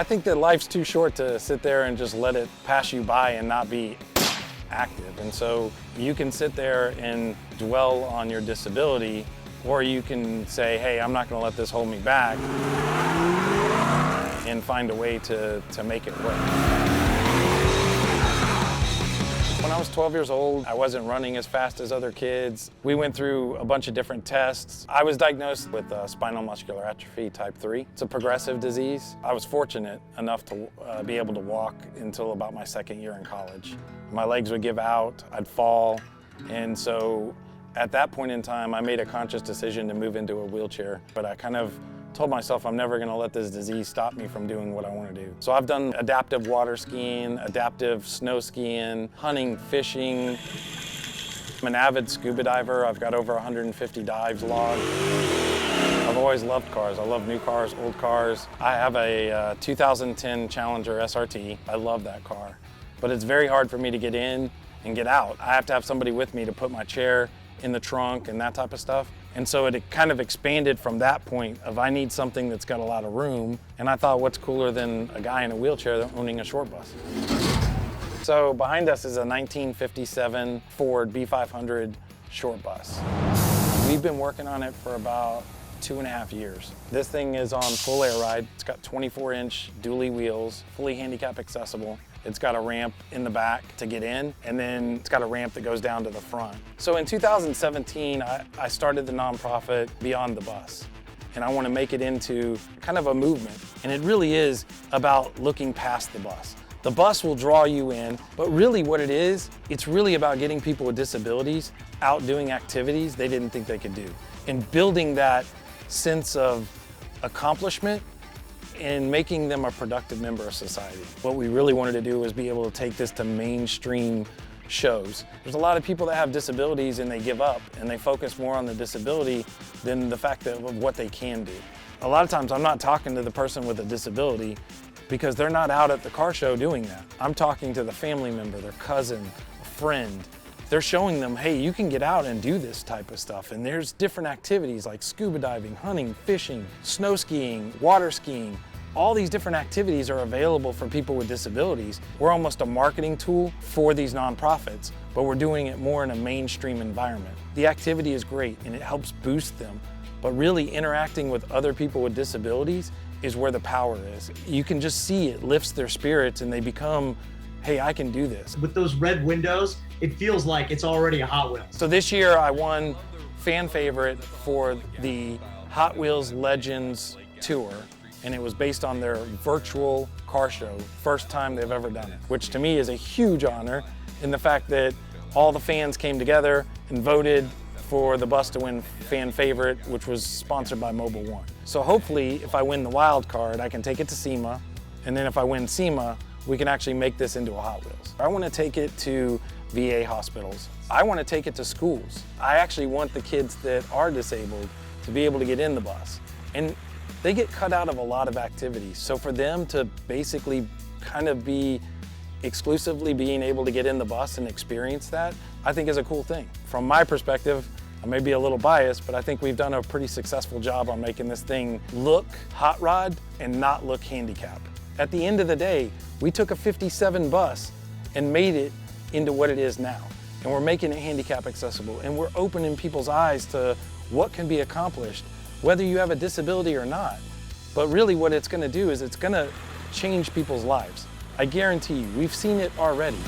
I think that life's too short to sit there and just let it pass you by and not be active. And so you can sit there and dwell on your disability, or you can say, hey, I'm not gonna let this hold me back, and find a way to make it work. When I was 12 years old, I wasn't running as fast as other kids. We went through a bunch of different tests. I was diagnosed with spinal muscular atrophy type 3. It's a progressive disease. I was fortunate enough to be able to walk until about my second year in college. My legs would give out, I'd fall, and so at that point in time, I made a conscious decision to move into a wheelchair, but I kind of told myself I'm never gonna let this disease stop me from doing what I wanna do. So I've done adaptive water skiing, adaptive snow skiing, hunting, fishing. I'm an avid scuba diver. I've got over 150 dives logged. I've always loved cars. I love new cars, old cars. I have a 2010 Challenger SRT. I love that car, but it's very hard for me to get in and get out. I have to have somebody with me to put my chair in the trunk and that type of stuff. And so it kind of expanded from that point of I need something that's got a lot of room. And I thought, what's cooler than a guy in a wheelchair owning a short bus? So behind us is a 1957 Ford V500 Short Bus. We've been working on it for about 2.5 years. This thing is on full air ride. It's got 24-inch dually wheels, fully handicap accessible. It's got a ramp in the back to get in, and then it's got a ramp that goes down to the front. So in 2017, I started the nonprofit Beyond the Bus, and I want to make it into kind of a movement. And it really is about looking past the bus. The bus will draw you in, but really what it is, it's really about getting people with disabilities out doing activities they didn't think they could do, and building that sense of accomplishment and making them a productive member of society. What we really wanted to do was be able to take this to mainstream shows. There's a lot of people that have disabilities and they give up and they focus more on the disability than the fact of what they can do. A lot of times I'm not talking to the person with a disability because they're not out at the car show doing that. I'm talking to the family member, their cousin, a friend. They're showing them, hey, you can get out and do this type of stuff. And there's different activities like scuba diving, hunting, fishing, snow skiing, water skiing. All these different activities are available for people with disabilities. We're almost a marketing tool for these nonprofits, but we're doing it more in a mainstream environment. The activity is great and it helps boost them, but really interacting with other people with disabilities is where the power is. You can just see it lifts their spirits and they become, hey, I can do this. With those red windows, it feels like it's already a Hot Wheels. So this year I won fan favorite for the Hot Wheels Legends Tour, and it was based on their virtual car show, first time they've ever done it, which to me is a huge honor in the fact that all the fans came together and voted for the bus to win fan favorite, which was sponsored by Mobil 1. So hopefully if I win the wild card, I can take it to SEMA, and then if I win SEMA, we can actually make this into a Hot Wheels. I want to take it to VA hospitals. I want to take it to schools. I actually want the kids that are disabled to be able to get in the bus. And they get cut out of a lot of activities. So for them to basically kind of be exclusively being able to get in the bus and experience that, I think is a cool thing. From my perspective, I may be a little biased, but I think we've done a pretty successful job on making this thing look hot rod and not look handicap. At the end of the day, we took a 57 bus and made it into what it is now. And we're making it handicap accessible, and we're opening people's eyes to what can be accomplished, whether you have a disability or not. But really what it's gonna do is it's gonna change people's lives. I guarantee you, we've seen it already.